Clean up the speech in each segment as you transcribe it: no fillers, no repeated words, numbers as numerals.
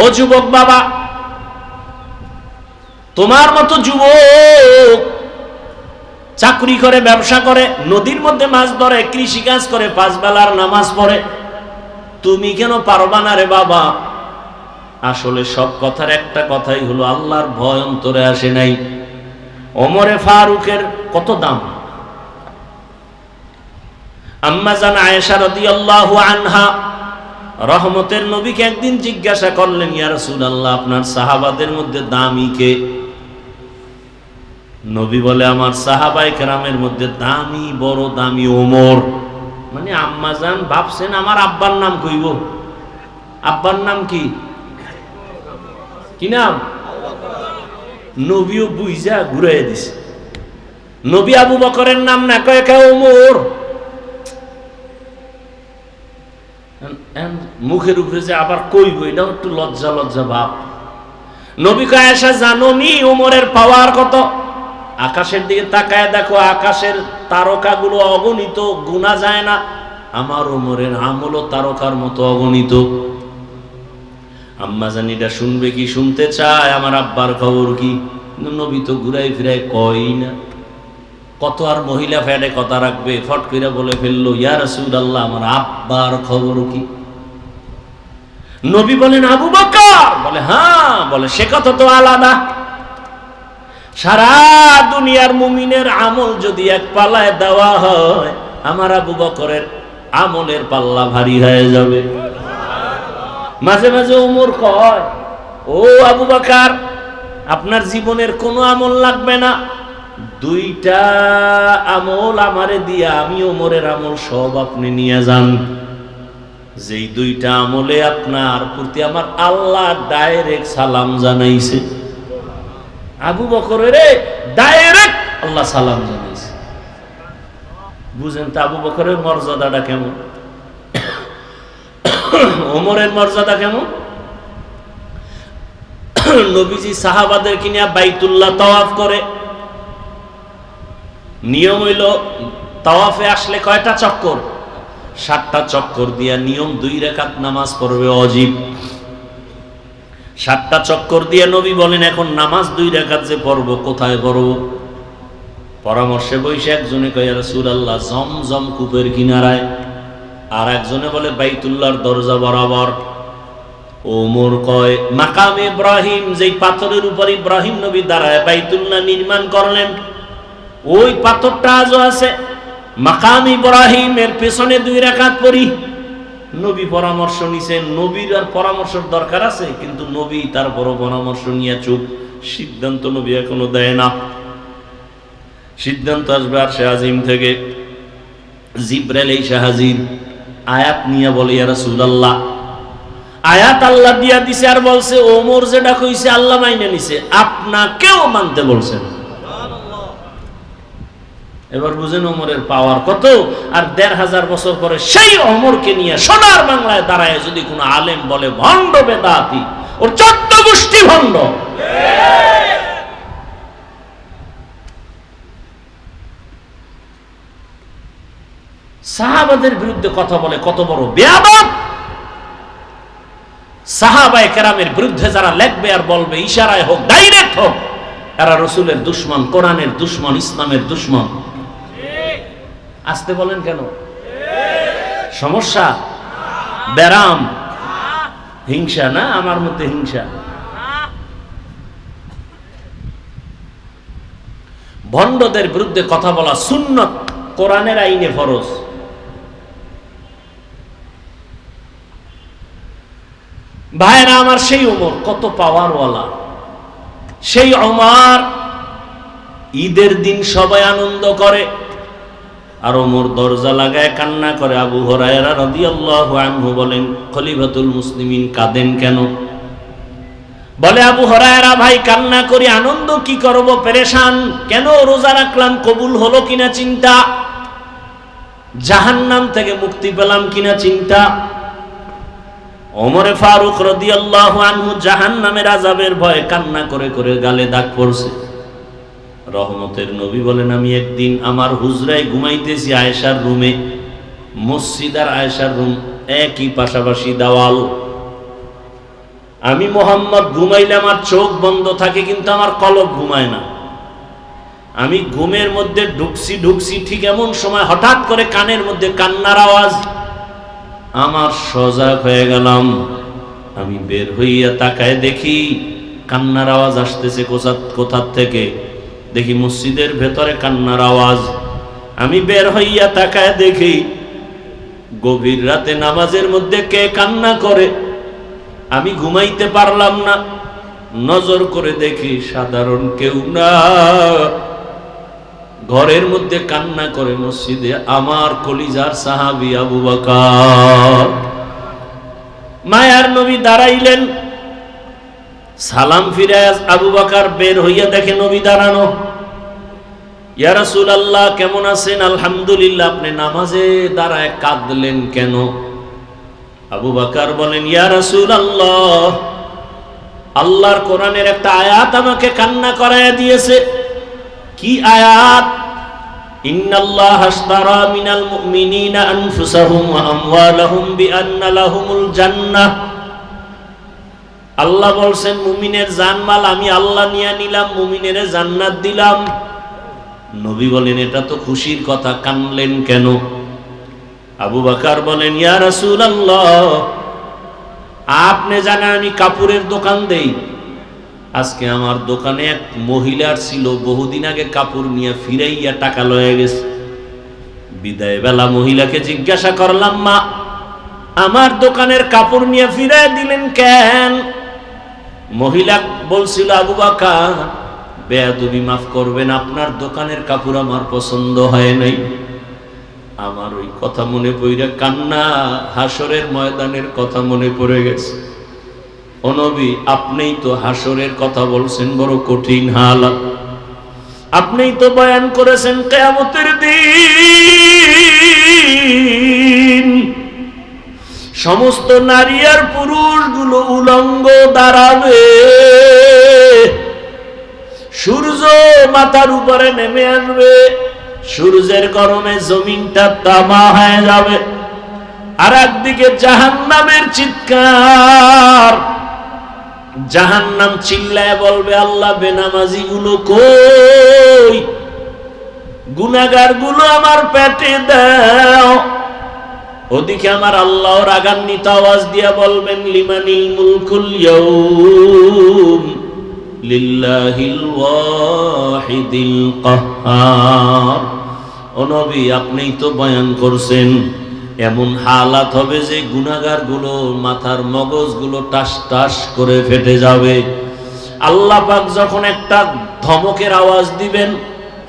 ও যুবক বাবা, তোমার মতো যুবক চাকরি করে, ব্যবসা করে, নদীর মধ্যে মাছ ধরে, কৃষি কাজ করে, 5 বেলার নামাজ পড়ে, তুমি কেন পারবা না রে বাবা? আসলে সব কথার একটা কথাই হলো আল্লাহর ভয় অন্তরে আসে নাই। ওমরে ফারুকের কত দাম! আম্মা জান আয়েশা রাদিয়াল্লাহু আনহা রহমতের নবীকে একদিন জিজ্ঞাসা করলেন, ইয়া রাসূলুল্লাহ, আপনার সাহাবাদের মধ্যে দামি কে? নবী বলে, আমার সাহাবায়ে কেরামের মধ্যে দামি, বড় দামি ওমর। মানে আম্মা জান ভাবছেন আমার আব্বার নাম কইব। আব্বার নাম কি? কি নাম? নবীও বুঝা ঘুরাই দিছে। নবী আবু বকরের নাম না কয়ে কে ওমর। মুখের উপরে যে আবার কইব, এটা একটু লজ্জা লজ্জা ভাব। নবী কয়, আয়েশা জানো নি ওমরের পাওয়ার কত? আকাশের দিকে তাকায় দেখো, আকাশের তারকাগুলো অগণিত, গুণা যায় না। আমার ওমরের আমলও তারকার মতো অগণিত। আম্মা জান এটা শুনবে কি? শুনতে চায় আমার আব্বার খবর কি? নবী তো ঘুরাই ফিরাই কই না। কত আর মহিলা ফ্যাডে কথা রাখবে, ফট করে বলে ফেললো, ইয়া রাসূলুল্লাহ, আমার আব্বার খবর কি? নবী বলেন, আবু বকর? বলে হ্যাঁ। বলে সে কথা তো আলাদা। সারা দুনিয়ার মুমিনের আমল যদি এক পাল্লায় দেওয়া হয়, আমার আবু বকরের আমলের পাল্লা ভারী হয়ে যাবে। মাঝে মাঝে ওমর কয়, ও আবু বকর, আপনার জীবনের কোনো আমল লাগবে না, 2টা আমল আমারে দিয়া, আমি ওমরের আমল সব আপনি নিয়ে যান। যেই 2টা আমলে আপনার প্রতি আমার আল্লাহ ডাইরেক্ট সালাম জানাইছে। আবু বকরের ডাইরেক্ট আল্লাহ সালাম জানাইছে। বুঝেন তো আবু বকরের মর্যাদাটা কেমন, ওমরের মর্যাদা কেমন? নবীজি সাহাবাদেরকে নিয়ে বাইতুল্লাহ তাওয়াফ করে। নিয়ম হইল তাওয়াফে আসলে কয়টা চক্কর? 7টা চক্কর দিয়া নিয়ম 2 রাকাত নামাজ পড়বে, অজিব। 7টা চক্কর দিয়ে নবী বলেন, এখন নামাজ 2 রাকাত যে পড়ব, কোথায় পড়ব? পরামর্শে বসে একজনে কয়, ইয়া রাসূলুল্লাহ, জমজম কূপের কিনারায়। আর একজনে বলে বাইতুল্লাহর দরজা বরাবর। ওমর কয়, মাকাম ইব্রাহিম, যেই পাথরের উপর ইব্রাহিম নবী দাঁড়ায় বাইতুল্লাহ নির্মাণ করলেন, ওই পাথরটা আজও আছে। মাকাম ইব্রাহিমের পেছনে 2 রাকাত পড়ি। নবী পরামর্শ নিছেন। নবীর আর পরামর্শের দরকার আছে, কিন্তু নবী তারপরও পরামর্শ নিয়ে চুপ। সিদ্ধান্ত নবী এখনো দেয় না। সিদ্ধান্ত আসবে আরশে আজিম থেকে। জিবরাইল এসে হাজির, আয়াত নিয়ে বলে, ইয়া রাসূলুল্লাহ, আয়াত আল্লাহ দিয়া দিছে, আর বলছে ওমর যেটা কইছে আল্লাহ মাইনে নিছে, আপনাকেও মানতে বলছেন। এবার বুঝেন ওমরের পাওয়ার কত। আর 1500 বছর পরে সেই ওমরকে নিয়ে সোনার বাংলায় দাঁড়ায় যদি কোনো আলেম বলে ভণ্ড বেদাতি, ওর 14 গোষ্ঠী ভণ্ড। সাহাবাদের বিরুদ্ধে কথা বলে কত বড় বেয়াদব। সাহাবায়ে কেরামের বিরুদ্ধে যারা লেখবে আর বলবে, ইশারায় হোক ডাইরেক্ট হোক, এরা রাসূলের দুশমন, কোরআনের দুশমন, ইসলামের দুশমন। আসতে বলেন কেন? সমস্যা, ব্যারাম, হিংসা না? আমার মধ্যে হিংসা। ভণ্ডদের বিরুদ্ধে কথা বলা সুন্নত, কোরআনের আইনে ফরজ। ভাইরা আমার, সেই ওমর কত পাওয়ারওয়ালা। সেই ওমর ঈদের দিন সবাই আনন্দ করে, আর ওমর দরজা লাগায় কান্না করে। আবু হুরায়রা রাদিয়াল্লাহু আনহু বলেন, খলিফাতুল মুসলিমিন কাঁদেন কেন? বলে, আবু হুরায়রা ভাই, কান্না করি, আনন্দ কি করব, পেরেশান। কেন? রোজা রাখলাম, কবুল হলো কিনা চিন্তা, জাহান্নাম থেকে মুক্তি পেলাম কিনা চিন্তা। ওমরে ফারুক রাদিয়াল্লাহু আনহু জাহান্নামের আযাবের ভয়ে কান্না করে করে গালে দাগ পড়ছে। রহমতের নবী বলেন, আমি একদিন আমার হুজরায় ঘুমাইতেছি, আয়েশার রুমে। মসজিদ আর আয়েশার রুম একই, পাশাপাশি দেওয়াল। আমি মোহাম্মদ ঘুমাইলে আমার চোখ বন্ধ থাকে, কিন্তু আমার কলব ঘুমায় না। আমি ঘুমের মধ্যে ঢুকছি ঠিক এমন সময় হঠাৎ করে কানের মধ্যে কান্নার আওয়াজ, আমার সজাগ হয়ে গেলাম। আমি বের হইয়া তাকায় দেখি কান্নার আওয়াজ আসতেছে কোথার থেকে, দেখি মসজিদের ভেতরে কান্নার আওয়াজ। আমি বের হইয়া তাকায় দেখি গভীর রাতে নামাজের মধ্যে কে কান্না করে। আমি ঘুমাইতে পারলাম না, নজর করে দেখি সাধারণ কেউ না, ঘরের মধ্যে কান্না করে মসজিদে আমার কলিজার সাহাবী আবু বকর। মায়ার নবী দাঁড়াইলেন, সালাম ফিরে আবু বকর বের হইয়া দেখে নবী দাঁড়ানো। ইয়া রাসূলুল্লাহ কেমন আছেন? আলহামদুলিল্লাহ। আপনি নামাজে দাঁড়ায় কাঁদলেন কেন? আবু বকর বলেন, ইয়া রাসূলুল্লাহ, আল্লাহর কোরআনের একটা আয়াত আমাকে কান্না করায় দিয়েছে। কি আয়াত? ইন্নাল্লাহা আশতারা মিনাল মুমিনিনা আনফুসাহুম ওয়া আমওয়ালাহুম বিআন্না লাহুমুল জান্নাহ। আল্লাহ বলছেন মুমিনের জানমাল আমি আল্লাহ নিয়ে নিলাম, মুমিনের জান্নাত দিলাম। নবী বলেন এটা তো খুশির কথা, কানলেন কেন? আবু বকর বলেন, ইয়া রাসূলুল্লাহ, আপনি জানেন আমি কাপড়ের দোকান দেই। আজকে আমার দোকানে এক মহিলার ছিল, বহুদিন আগে কাপড় নিয়ে ফিরাইয়া টাকা লয়ে গেছে। বিদায় বেলা মহিলাকে জিজ্ঞাসা করলাম, মা আমার দোকানের কাপড় নিয়ে ফিরাই দিলেন কেন? মহিলা বলছিল, আবু বকর বেয়াদবি মাফ করবেন, আপনার দোকানের কাপড় আমার পছন্দ হয় নাই। আমার ওই কথা মনে পড়ে কান্না, হাসরের ময়দানের কথা মনে পড়ে গেছে। ও নবী, আপনিই তো হাসরের কথা বলছেন, বড় কঠিন হালাত। আপনিই তো বয়ান করেছেন কিয়ামতের দিন সমস্ত নারী আর পুরুষগুলো উলঙ্গ দাঁড়াবে, সূর্য মাথার উপরে নেমে আসবে, সূর্যের গরমে জমিনটা তামা হয়ে যাবে। আর একদিকে জাহান্নামের চিৎকার, জাহান্নাম চিল্লায় বলবে, আল্লাহ বেনামাজি গুলো কই, গুনাহগার গুলো আমার পেটে দাও। ওদিকে আমার আল্লাহ রাগান্বিত আওয়াজ দিয়া বলবেন, লিমানিল মুলকুল ইয়াউম লিল্লাহিল ওয়াহিদিল কাহ্হার। ও নবী, আপনিই তো বয়ান করছেন এমন হালাত হবে যে গুনাহগার গুলো মাথার মগজ গুলো টাস টাস করে ফেটে যাবে। আল্লাহ পাক যখন একটা ধমকের আওয়াজ দিবেন,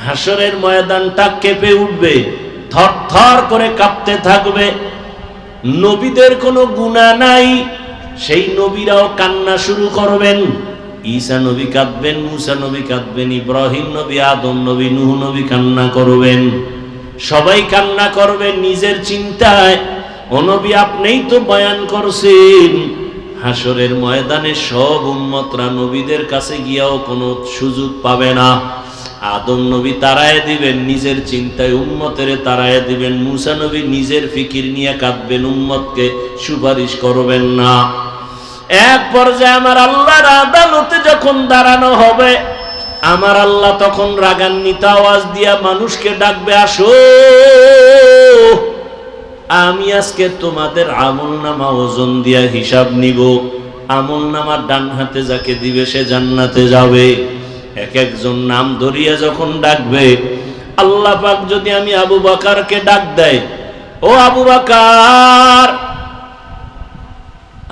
হাসরের ময়দানটা কেঁপে উঠবে, থরথর করে কাঁপতে থাকবে। নবীদের কোনো গুনাহ নাই, সেই নবীরাও কান্না শুরু করবেন। ঈসা নবী কাঁদবেন, মুসা নবী কাঁদবেন, ইব্রাহিম নবী, আদম নবী, নূহ নবী কান্না করবেন। সবাই কান্না করবে নিজের চিন্তায়। ও নবী, আপনিই তো বয়ান করছেন হাসরের ময়দানে সব উম্মতরা নবীদের কাছে গিয়াও কোনো সুযোগ পাবে না। আদম নবী তাড়ায় দিবেন নিজের চিন্তায়, উম্মতের তাড়ায় দিবেন। মুসা নবী নিজের ফিকির নিয়ে কাঁদবেন, উম্মতকে সুপারিশ করবেন না। এক পর্যায়ে আমার আল্লাহর আদালতে যখন দাঁড়ানো হবে, আমার আল্লাহ তখন রাগান্বিত আওয়াজ দিয়া মানুষকে ডাকবে, আসো, আমি আজকে তোমাদের আমলনামা ওজন দিয়া হিসাব নিব। আমলনামা ডান হাতে যাকে দিবে সে জান্নাতে যাবে। এক একজন নাম ধরিয়া যখন ডাকবে, আল্লাহ পাক যদি আমি আবু বকরকে ডাক দেয়, ও আবু বকর,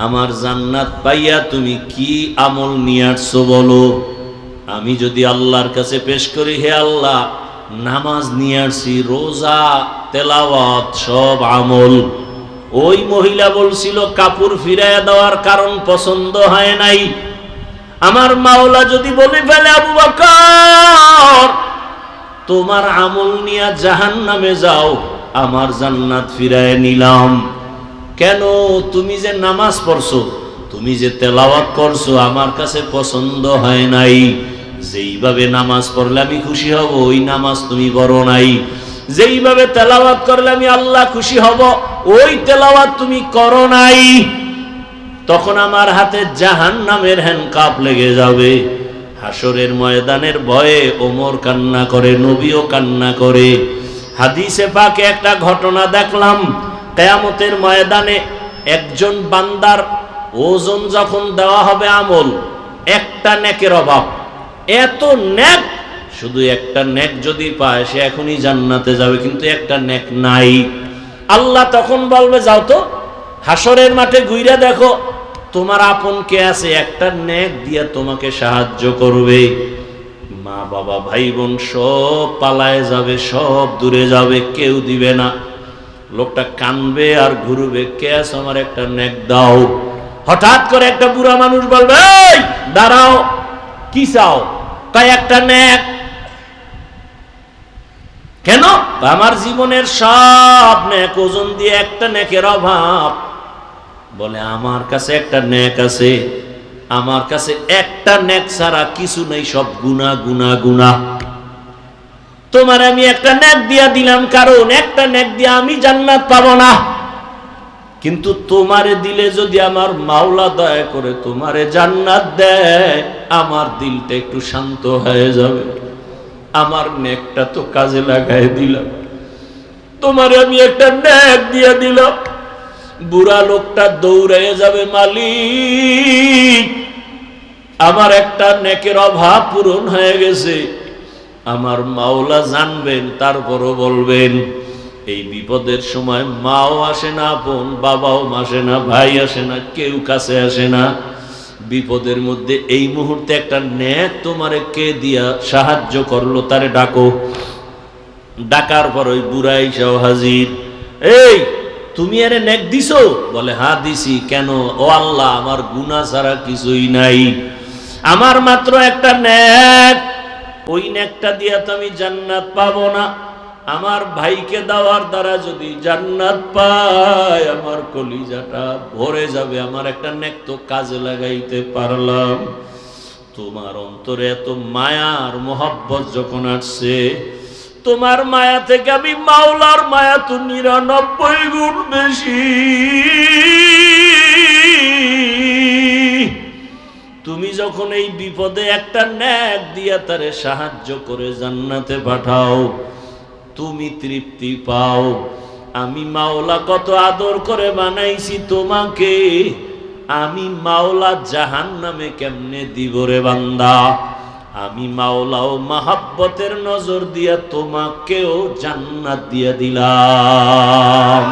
আমার জান্নাত পাইয়া তুমি কি আমল নিয়ে আসছো বলো। আমি যদি আল্লাহর কাছে পেশ করি, হে আল্লাহ, নামাজ নিয়ে আসছি, রোজা, তেলাওয়াত, সব আমল। ওই মহিলা বলছিল কাপড় ফিরাইয়া দেওয়ার কারণ পছন্দ হয় নাই। আমার মাওলা যদি বলে ফেলে, আবু বকর তোমার আমল নিয়ে জাহান্নামে যাও, আমার জান্নাত ফিরায় নিলাম। কেন? তুমি যে নামাজ পড়ছো, তুমি যে তেলাওয়াত করছো, আমার কাছে পছন্দ হয় নাই। যেইভাবে নামাজ পড়লে আমি খুশি হব, ওই নামাজ তুমি পড়ো নাই। যেইভাবে তেলাওয়াত করলে আমি আল্লাহ খুশি হব, ওই তেলাওয়াত তুমি করো নাই। তখন আমার হাতে জাহান্নামের হ্যান্ডকাপ লেগে যাবে। হাসরের ময়দানের ভয়ে ওমর কান্না করে, নবীও কান্না করে। হাদিসে পাকে একটা ঘটনা দেখলাম, কিয়ামতের ময়দানে একজন বান্দার ওজন যখন দেওয়া হবে আমল, একটা নেকের অভাব, এত নেক, শুধু একটা নেক যদি পায় সে এখনই জান্নাতে যাবে, কিন্তু একটা নেক নাই। আল্লাহ তখন বলবে, যাও তো হাসরের মাঠে ঘুরে দেখো তোমার আপন কে আছে, একটা নেক দিয়া তোমাকে সাহায্য করবে। মা বাবা ভাই বোন সব পালায় যাবে, সব দূরে যাবে, কেউ দিবে না। লোকটা কানবে আর ঘুরবে, কে আছে আমার একটা নেক দাও। হঠাৎ করে একটা বুড়া মানুষ বলবে, এই দাঁড়াও, কি চাও? তাই একটা নেক। কেন? আমার জীবনের সব নেক ওজন দিয়ে একটা নেকের অভাব। বলে আমার কাছে একটা নেক আছে, আমার কাছে একটা নেক ছাড়া কিছু নেই, সব গুনাহ গুনাহ গুনাহ। তোমার আমি একটা নেক দিয়া দিলাম, কারণ একটা নেক দিয়ে আমি জান্নাত পাবো না, কিন্তু তোমারে দিলে যদি আমার মাওলা দয়া করে তোমারে জান্নাত দেয়, আমার দিলটা একটু শান্ত হয়ে যাবে। আমার নেকটা তো কাজে লাগাই দিলাম, তোমারে আমি একটা নেক দিয়া দিলাম। বুড়া লোকটা দৌড়ে যাবে, মালিক আমার একটা নেকের অভাব পূরণ হয়ে গেছে। আমার মাওলা জানবেন, তারপরও বলবেন। এই বিপদের সময় মাও আসে না, বোন বাবাও আসে না, ভাই আসে না, কেউ কাছে আসে না। বিপদের মধ্যে এই মুহূর্তে একটা নেক তোমারে কে দিয়া সাহায্য করলো, তারে ডাকো। ডাকার পর ওই বুড়া এসেও হাজির। এই তুমি আরে নেক দিছো? বলে হ্যাঁ দিছি। কেন? ও আল্লাহ, আমার গুনাহ ছাড়া কিছুই নাই, আমার মাত্র একটা নেক, ওই নেকটা দিয়া তো আমি জান্নাত পাবো না। আমার ভাইকে দেওয়ার দ্বারা যদি জান্নাত পাই, আমার কলিজাটা ভরে যাবে। আমার একটা নেক তো কাজে লাগাইতে পারলাম। তোমার অন্তরে এত মায়ার মোহব্বত যখন আসছে, তোমার মায়া থেকে আমি মাওলার মায়া তো 99 গুণ বেশি। তুমি যখন এই বিপদে একটা নেক দিয়া তারে সাহায্য করে জান্নাতে পাঠাও, তুমি তৃপ্তি পাও। আমি মাওলা কত আদর করে বানাইছি তোমাকে, আমি মাওলা জাহান্নামে কেমনে দিব রে বান্দা? আমি মাওলাও মাহাব্বতের নজর দিয়া তোমাকেও জান্নাত দিয়া দিলাম।